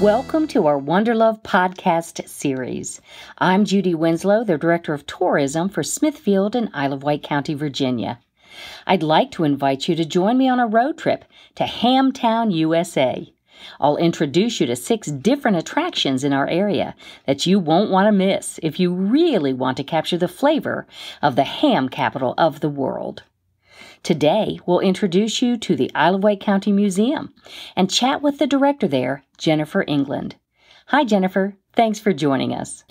Welcome to our WanderLove podcast series. I'm Judy Winslow, the Director of Tourism for Smithfield and Isle of Wight County, Virginia. I'd like to invite you to join me on a road trip to Hamtown USA. I'll introduce you to 6 different attractions in our area that you won't want to miss if you really want to capture the flavor of the ham capital of the world. Today, we'll introduce you to the Isle of Wight County Museum and chat with the director there, Jennifer England. Hi, Jennifer. Thanks for joining us.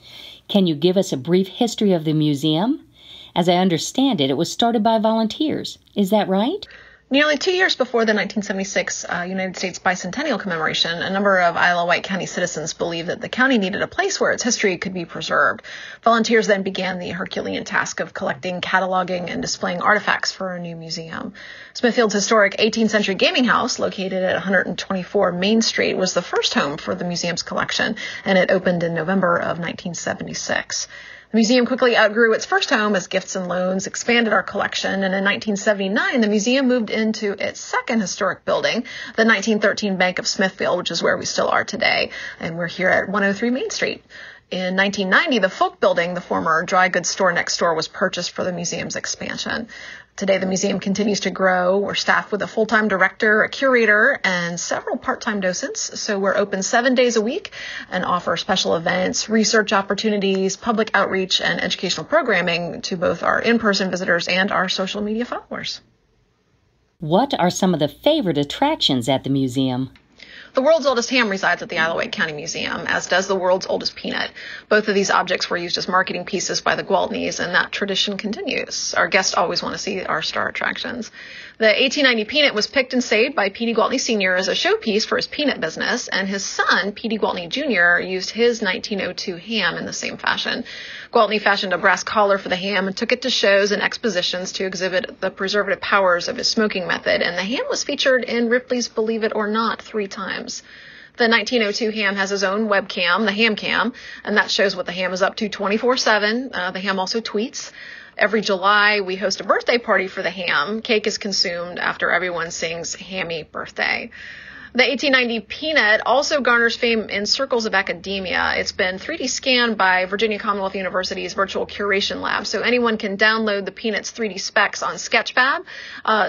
Can you give us a brief history of the museum? As I understand it, it was started by volunteers. Is that right? Nearly 2 years before the 1976 United States bicentennial commemoration, a number of Isle of Wight County citizens believed that the county needed a place where its history could be preserved. Volunteers then began the Herculean task of collecting, cataloging, and displaying artifacts for a new museum. Smithfield's historic 18th century gaming house, located at 124 Main Street, was the first home for the museum's collection, and it opened in November of 1976. The museum quickly outgrew its first home as gifts and loans expanded our collection, and in 1979, the museum moved into its second historic building, the 1913 Bank of Smithfield, which is where we still are today, and we're here at 103 Main Street. In 1990, the Folk Building, the former dry goods store next door, was purchased for the museum's expansion. Today, the museum continues to grow. We're staffed with a full-time director, a curator, and several part-time docents. So we're open 7 days a week and offer special events, research opportunities, public outreach, and educational programming to both our in-person visitors and our social media followers. What are some of the favorite attractions at the museum? The world's oldest ham resides at the Isle of Wight County Museum, as does the world's oldest peanut. Both of these objects were used as marketing pieces by the Gwaltneys, and that tradition continues. Our guests always want to see our star attractions. The 1890 peanut was picked and saved by P.D. Gwaltney Sr. as a showpiece for his peanut business, and his son, P.D. Gwaltney Jr., used his 1902 ham in the same fashion. Gwaltney fashioned a brass collar for the ham and took it to shows and expositions to exhibit the preservative powers of his smoking method, and the ham was featured in Ripley's Believe It or Not 3 times. The 1902 ham has his own webcam, the Ham Cam, and that shows what the ham is up to 24/7. The ham also tweets. Every July, we host a birthday party for the ham. Cake is consumed after everyone sings Hammy Birthday. The 1890 peanut also garners fame in circles of academia. It's been 3D scanned by Virginia Commonwealth University's Virtual Curation Lab, so anyone can download the peanut's 3D specs on Sketchfab.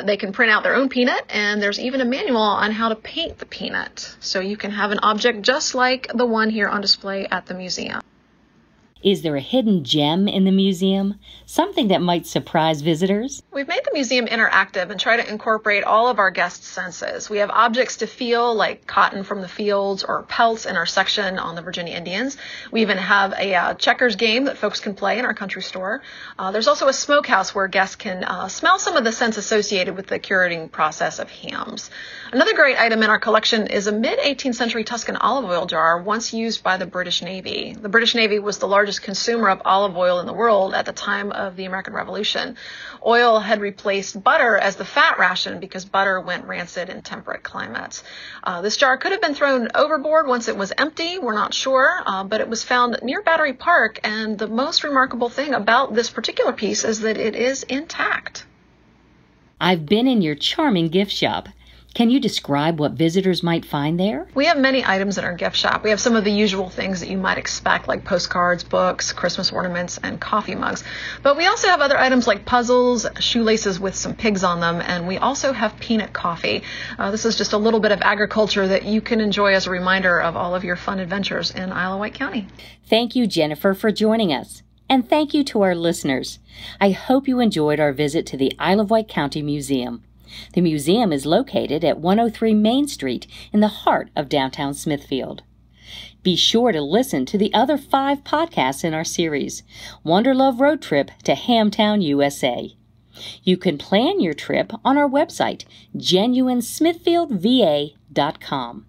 They can print out their own peanut, and there's even a manual on how to paint the peanut, so you can have an object just like the one here on display at the museum. Is there a hidden gem in the museum? Something that might surprise visitors? We've made the museum interactive and try to incorporate all of our guests' senses. We have objects to feel, like cotton from the fields or pelts in our section on the Virginia Indians. We even have a checkers game that folks can play in our country store. There's also a smokehouse where guests can smell some of the scents associated with the curating process of hams. Another great item in our collection is a mid-18th century Tuscan olive oil jar once used by the British Navy. The British Navy was the largest consumer of olive oil in the world at the time of the American Revolution. Oil had replaced butter as the fat ration because butter went rancid in temperate climates. This jar could have been thrown overboard once it was empty, we're not sure, but it was found near Battery Park, and the most remarkable thing about this particular piece is that it is intact. I've been in your charming gift shop. Can you describe what visitors might find there? We have many items in our gift shop. We have some of the usual things that you might expect, like postcards, books, Christmas ornaments, and coffee mugs. But we also have other items like puzzles, shoelaces with some pigs on them, and we also have peanut coffee. This is just a little bit of agriculture that you can enjoy as a reminder of all of your fun adventures in Isle of Wight County. Thank you, Jennifer, for joining us. And thank you to our listeners. I hope you enjoyed our visit to the Isle of Wight County Museum. The museum is located at 103 Main Street in the heart of downtown Smithfield. Be sure to listen to the other 5 podcasts in our series, WanderLove Road Trip to Hamtown USA. You can plan your trip on our website, genuinesmithfieldva.com.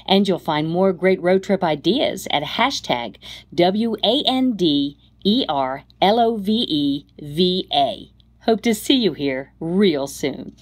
And you'll find more great road trip ideas at hashtag WanderLoveVA. Hope to see you here real soon.